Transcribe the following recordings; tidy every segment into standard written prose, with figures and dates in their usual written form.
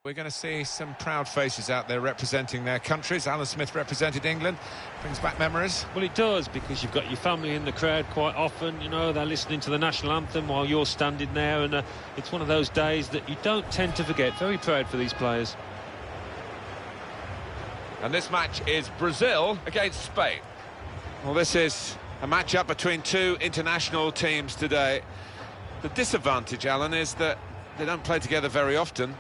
We're going to see some proud faces out there representing their countries. Alan Smith represented England. Brings back memories. Well, it does, because you've got your family in the crowd quite often. You know, they're listening to the national anthem while you're standing there, and it's one of those days that you don't tend to forget. Very proud for these players. And this match is Brazil against Spain. Well, this is a match-up between two international teams today. The disadvantage, Alan, is that they don't play together very often.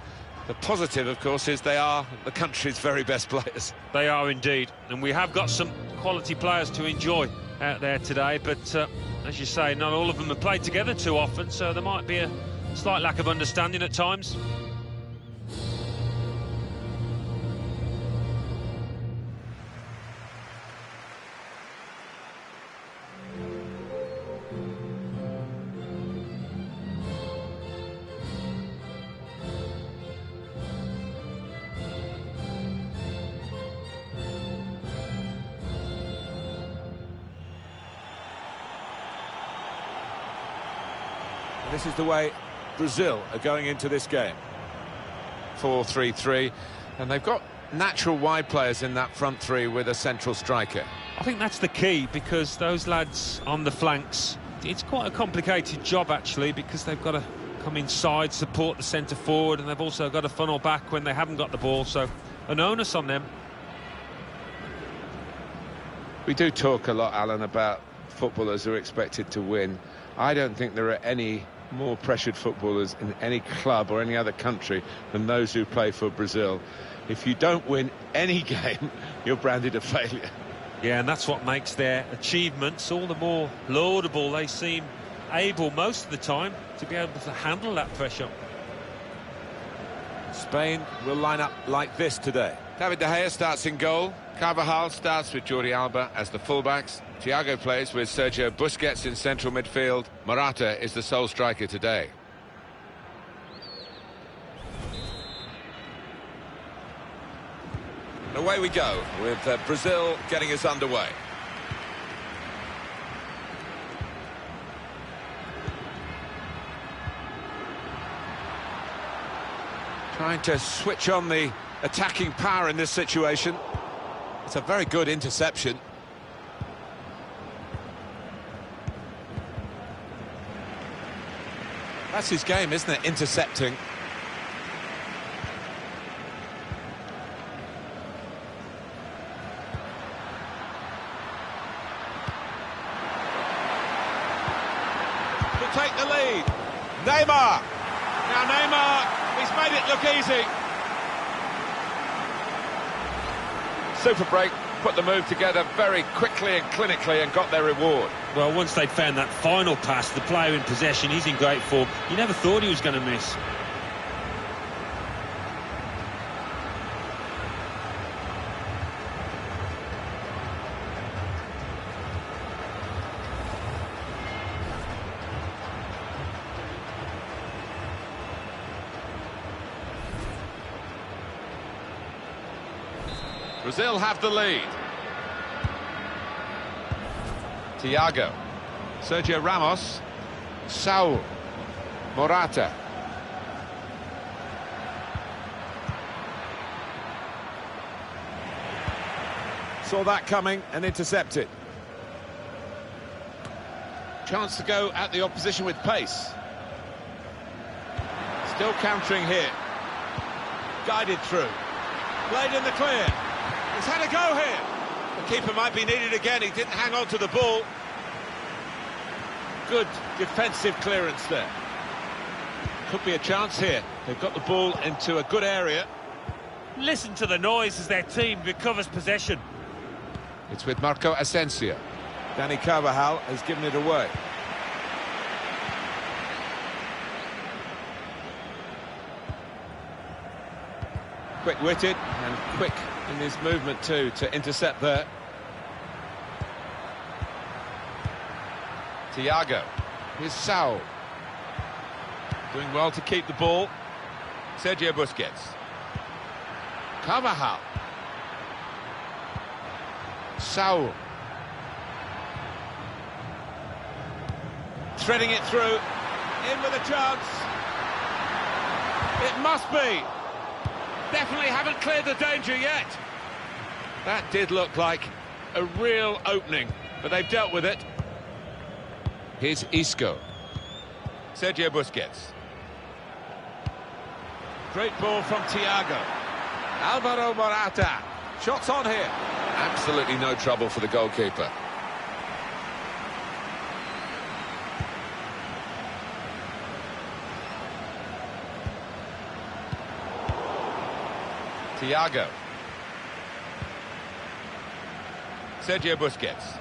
The positive, of course, is they are the country's very best players. They are indeed, and we have got some quality players to enjoy out there today, but as you say, not all of them have played together too often, so there might be a slight lack of understanding at times. This is the way Brazil are going into this game. 4-3-3, and they've got natural wide players in that front three with a central striker. I think that's the key, because those lads on the flanks, it's quite a complicated job actually, because they've got to come inside, support the centre forward, and they've also got to funnel back when they haven't got the ball, so an onus on them. We do talk a lot, Alan, about footballers who are expected to win. I don't think there are any more pressured footballers in any club or any other country than those who play for Brazil. If you don't win any game, you're branded a failure. Yeah, and that's what makes their achievements all the more laudable. They seem able most of the time to be able to handle that pressure. Spain will line up like this today. David De Gea starts in goal. Carvajal starts with Jordi Alba as the fullbacks. Thiago plays with Sergio Busquets in central midfield. Morata is the sole striker today. And away we go with Brazil getting us underway. Trying to switch on the attacking power in this situation. It's a very good interception. That's his game, isn't it? Intercepting. To take the lead. Neymar. Now Neymar, he's made it look easy. Super break, put the move together very quickly and clinically and got their reward. Well, once they'd found that final pass, the player in possession, he's in great form. You never thought he was going to miss. Brazil have the lead. Thiago, Sergio Ramos, Saul, Morata. Saw that coming and intercepted. Chance to go at the opposition with pace. Still countering here. Guided through. Played in the clear. He's had a go here. The keeper might be needed again. He didn't hang on to the ball. Good defensive clearance there. Could be a chance here. They've got the ball into a good area. Listen to the noise as their team recovers possession. It's with Marco Asensio. Dani Carvajal has given it away. Quick-witted and quick in his movement too to intercept there. Thiago. Here's Saul. Doing well to keep the ball. Sergio Busquets. Carvajal. Saul. Threading it through. In with a chance. It must be. Definitely haven't cleared the danger yet. That did look like a real opening, but they've dealt with it. Here's Isco. Sergio Busquets. Great ball from Thiago. Alvaro Morata. Shots on here. Absolutely no trouble for the goalkeeper. Thiago. Sergio Busquets.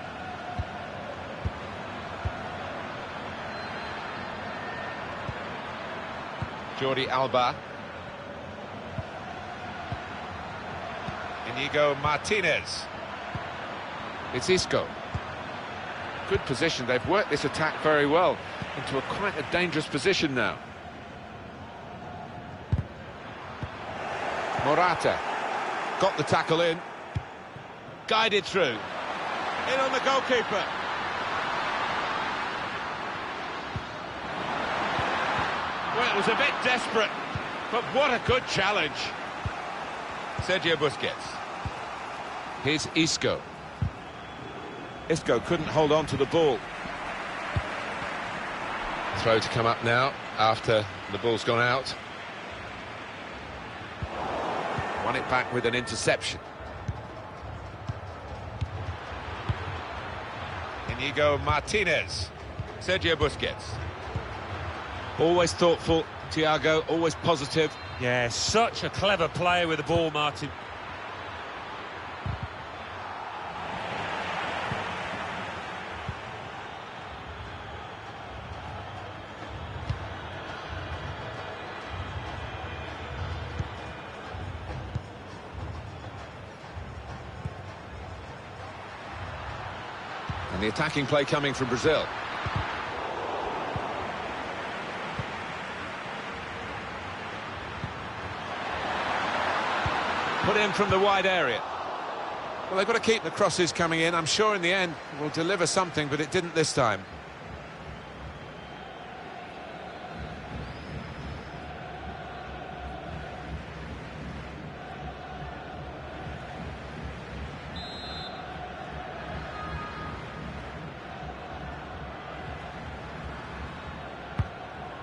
Jordi Alba. Inigo Martinez. It's Isco. Good position. They've worked this attack very well into quite a dangerous position now. Morata. Got the tackle in. Guided through. In on the goalkeeper. Well, it was a bit desperate, but what a good challenge. Sergio Busquets. Here's Isco. Isco couldn't hold on to the ball. Throw to come up now after the ball's gone out. Won it back with an interception. Inigo Martinez. Sergio Busquets. Always thoughtful, Thiago, always positive. Yeah, such a clever player with the ball, Martin. And the attacking play coming from Brazil. Put in from the wide area. Well, they've got to keep the crosses coming in. I'm sure in the end it will deliver something, but it didn't this time.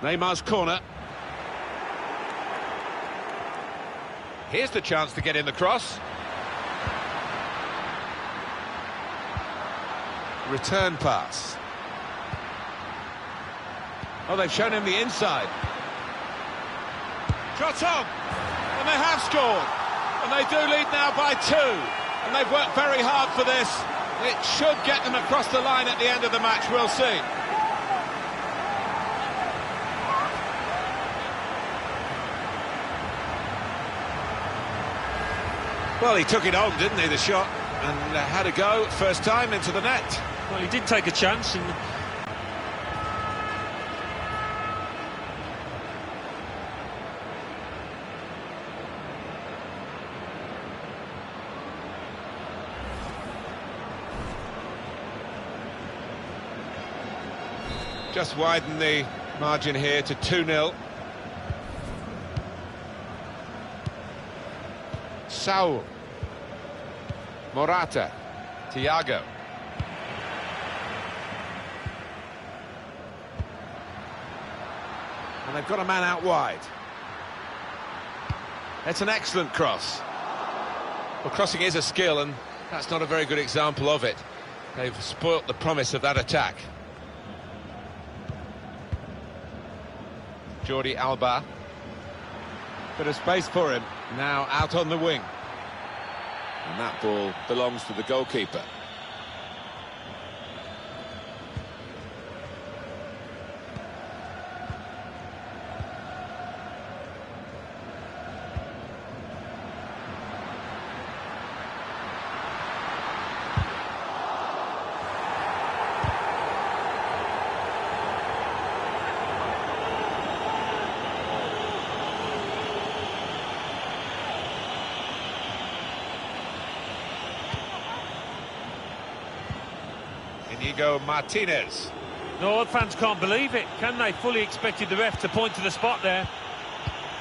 Neymar's corner. Here's the chance to get in the cross. Return pass. Oh, they've shown him the inside. Shot on! And they have scored. And they do lead now by 2. And they've worked very hard for this. It should get them across the line at the end of the match, we'll see. Well, he took it on, didn't he, the shot, and had a go, first time into the net. Well, he did take a chance and... Just widen the margin here to 2-0. Saul. Morata. Thiago. And they've got a man out wide. It's an excellent cross. Well, crossing is a skill, and that's not a very good example of it. They've spoilt the promise of that attack. Jordi Alba. Bit of space for him. Now out on the wing. And that ball belongs to the goalkeeper. Inigo Martinez. No, fans can't believe it, can they? Fully expected the ref to point to the spot there.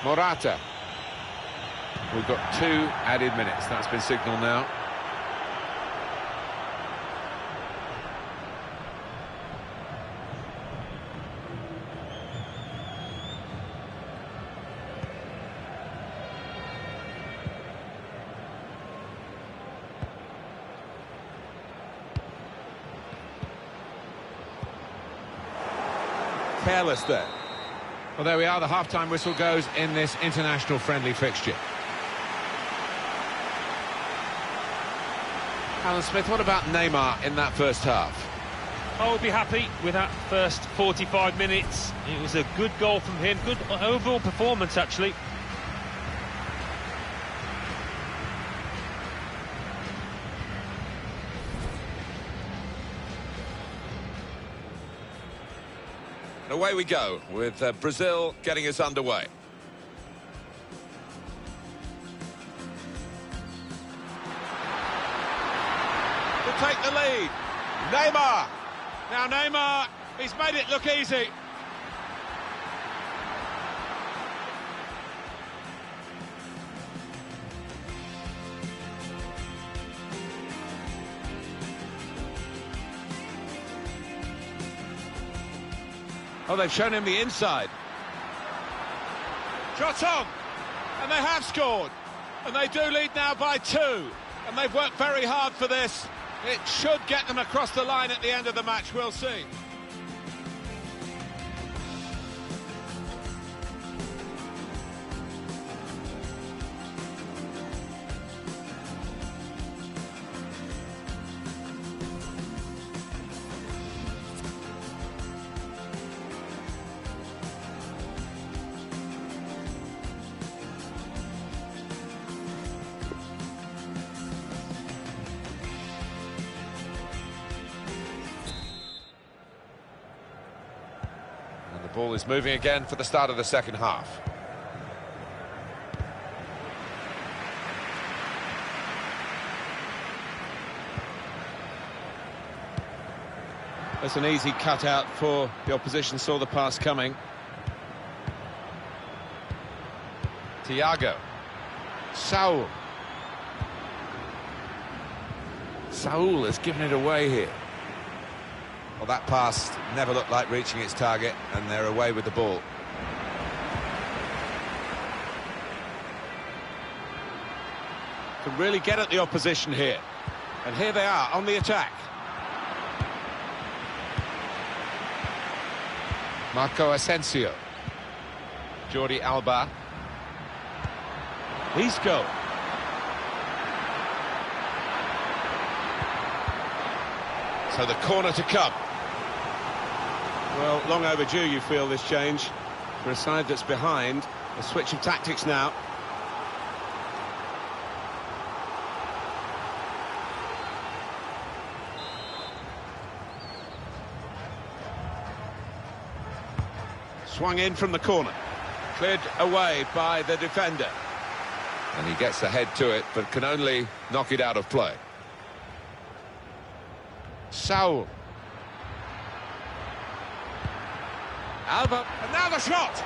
Morata. We've got 2 added minutes. That's been signalled now. Careless there. Well, there we are. The half-time whistle goes in this international friendly fixture. Alan Smith, what about Neymar in that first half? I would be happy with that first 45 minutes. It was a good goal from him, good overall performance actually. Away we go with Brazil getting us underway. To take the lead, Neymar. Now Neymar, he's made it look easy. Oh, they've shown him the inside. Shot on, and they have scored. And they do lead now by 2. And they've worked very hard for this. It should get them across the line at the end of the match, we'll see. The ball is moving again for the start of the second half. That's an easy cutout for the opposition, saw the pass coming. Thiago. Saul. Saul has given it away here. Well, that pass never looked like reaching its target, and they're away with the ball. Can really get at the opposition here. And here they are on the attack. Marco Asensio. Jordi Alba. Isco. So the corner to come. Well, long overdue, you feel, this change. For a side that's behind, a switch of tactics now. Swung in from the corner. Cleared away by the defender. And he gets ahead to it, but can only knock it out of play. Saul. Alba, and now the shot!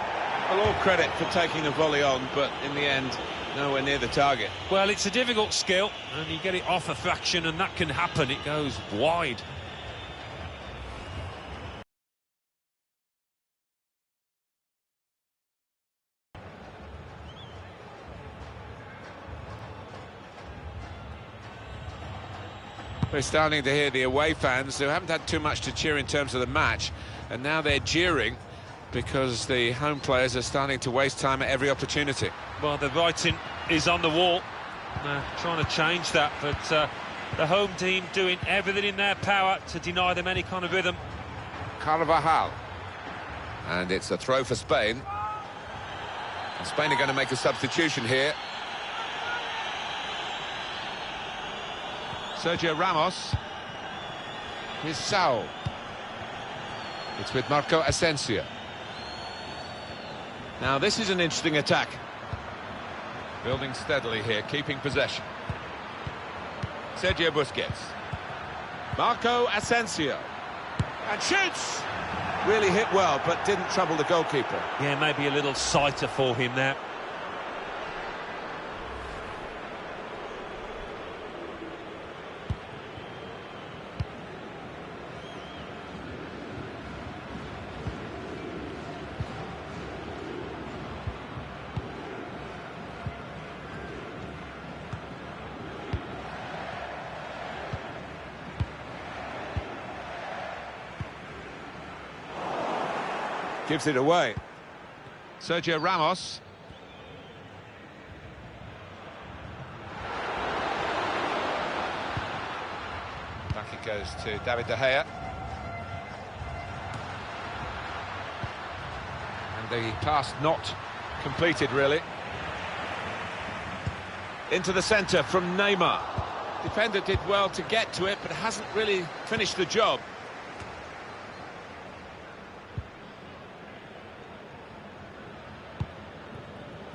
Well, all credit for taking the volley on, but in the end, nowhere near the target. Well, it's a difficult skill, and you get it off a fraction, and that can happen. It goes wide. We're starting to hear the away fans who haven't had too much to cheer in terms of the match, and now they're jeering because the home players are starting to waste time at every opportunity. Well, the writing is on the wall. Trying to change that, but the home team doing everything in their power to deny them any kind of rhythm. Carvajal. And it's a throw for Spain. And Spain are going to make a substitution here. Sergio Ramos. Here's Saul. It's with Marco Asensio. Now this is an interesting attack. Building steadily here, keeping possession. Sergio Busquets. Marco Asensio. And shoots! Really hit well, but didn't trouble the goalkeeper. Yeah, maybe a little sighter for him there. Gives it away. Sergio Ramos. Back it goes to David De Gea. And the pass not completed, really. Into the centre from Neymar. Defender did well to get to it, but hasn't really finished the job.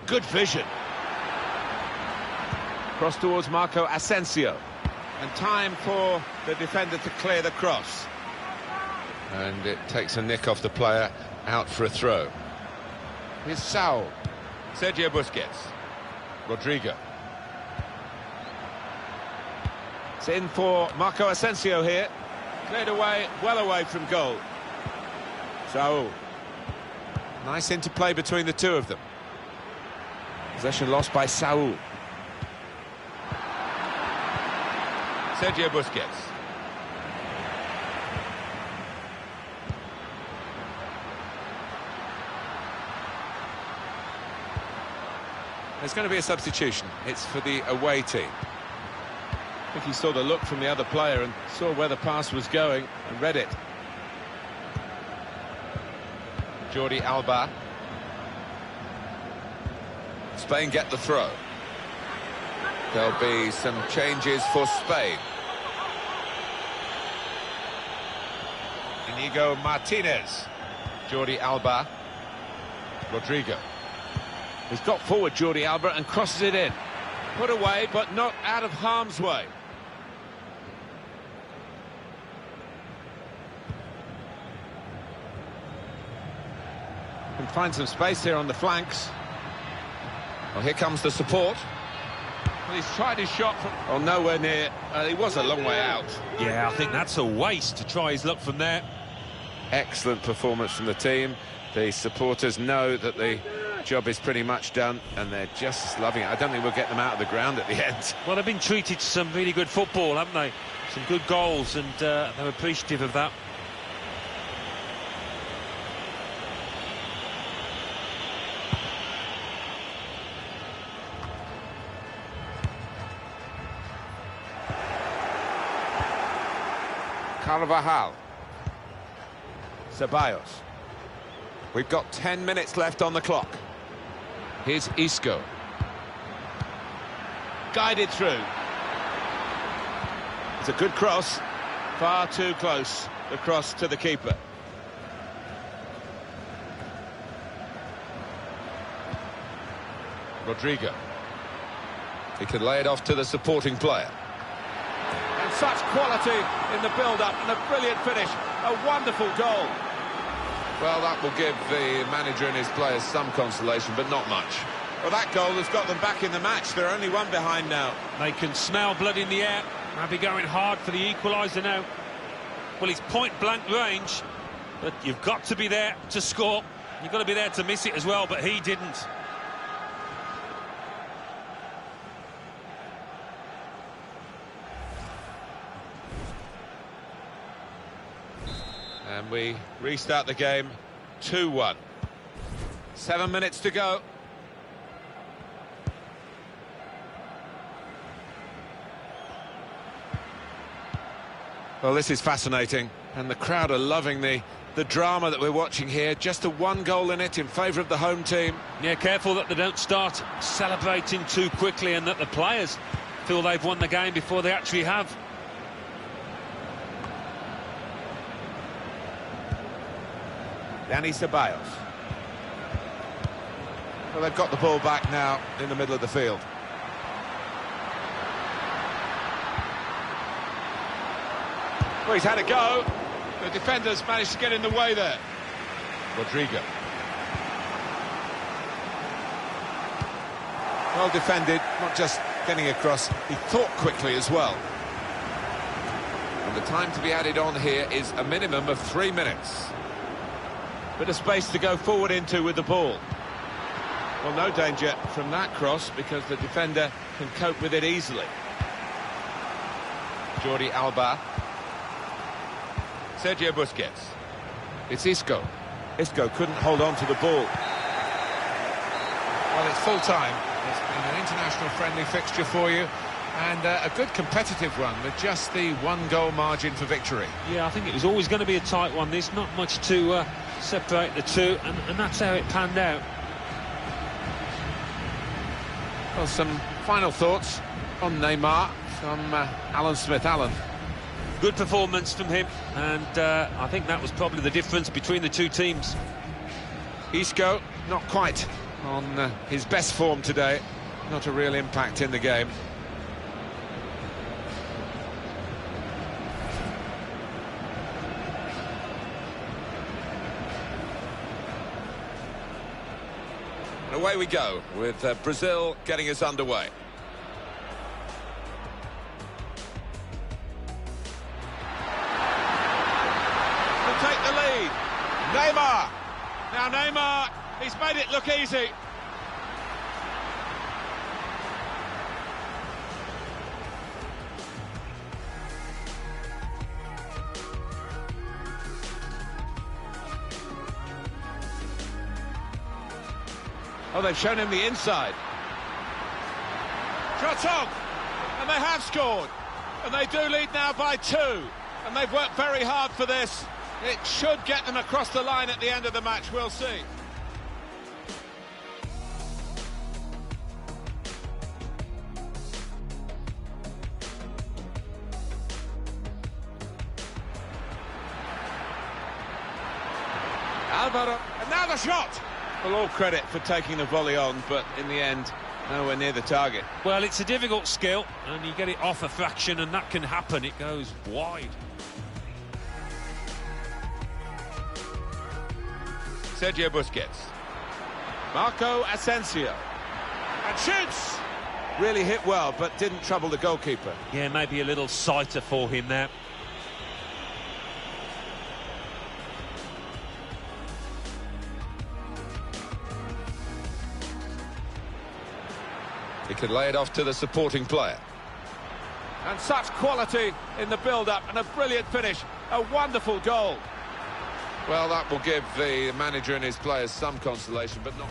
Good vision. Cross towards Marco Asensio. And time for the defender to clear the cross. And it takes a nick off the player, out for a throw. Here's Saul. Sergio Busquets. Rodrigo. It's in for Marco Asensio here. Cleared away, well away from goal. Saul. Nice interplay between the two of them. Possession lost by Saul. Sergio Busquets. There's going to be a substitution. It's for the away team. I think he saw the look from the other player and saw where the pass was going and read it. Jordi Alba. Spain get the throw. There'll be some changes for Spain. Inigo Martinez. Jordi Alba. Rodrigo. He's got forward, Jordi Alba, and crosses it in. Put away, but not out of harm's way. Can find some space here on the flanks. Well, here comes the support. Well, he's tried his shot from... Oh, nowhere near. He was a long way out. Yeah, I think that's a waste to try his luck from there. Excellent performance from the team. The supporters know that the job is pretty much done, and they're just loving it. I don't think we'll get them out of the ground at the end. Well, they've been treated to some really good football, haven't they? Some good goals, and they're appreciative of that. Carvajal. Ceballos. We've got 10 minutes left on the clock. Here's Isco. Guided through. It's a good cross. Far too close. The cross to the keeper. Rodrigo. He can lay it off to the supporting player. And such quality in the build-up, and a brilliant finish. A wonderful goal. Well, that will give the manager and his players some consolation, but not much. Well, that goal has got them back in the match. They're only one behind now. They can smell blood in the air. They'll be going hard for the equaliser now. Well, it's point-blank range, but you've got to be there to score. You've got to be there to miss it as well, but he didn't. And we restart the game 2-1. 7 minutes to go. Well, this is fascinating, and the crowd are loving the drama that we're watching here. Just a one goal in it in favour of the home team. Yeah, careful that they don't start celebrating too quickly and that the players feel they've won the game before they actually have. Dani Ceballos. Well, they've got the ball back now in the middle of the field. Well, he's had a go. The defenders managed to get in the way there. Rodrigo. Well defended, not just getting across, he thought quickly as well. And the time to be added on here is a minimum of 3 minutes. Bit of space to go forward into with the ball. Well, no danger from that cross because the defender can cope with it easily. Jordi Alba. Sergio Busquets. It's Isco. Isco couldn't hold on to the ball. Well, it's full-time. It's been an international friendly fixture for you, and a good competitive one with just the one-goal margin for victory. Yeah, I think it was always going to be a tight one. There's not much to separate the two, and that's how it panned out. Well, some final thoughts on Neymar from Alan Smith. Alan. Good performance from him, and I think that was probably the difference between the two teams. Isco, not quite on his best form today. Not a real impact in the game. And away we go with Brazil getting us underway. Take the lead. Neymar. Now Neymar, he's made it look easy. Oh, they've shown him the inside. Shot on, and they have scored. And they do lead now by 2. And they've worked very hard for this. It should get them across the line at the end of the match, we'll see. Alvaro, and now the shot! Well, all credit for taking the volley on, but in the end, nowhere near the target. Well, it's a difficult skill, and you get it off a fraction, and that can happen. It goes wide. Sergio Busquets. Marco Asensio. And shoots! Really hit well, but didn't trouble the goalkeeper. Yeah, maybe a little sighter for him there. He could lay it off to the supporting player. And such quality in the build-up, and a brilliant finish. A wonderful goal. Well, that will give the manager and his players some consolation, but not...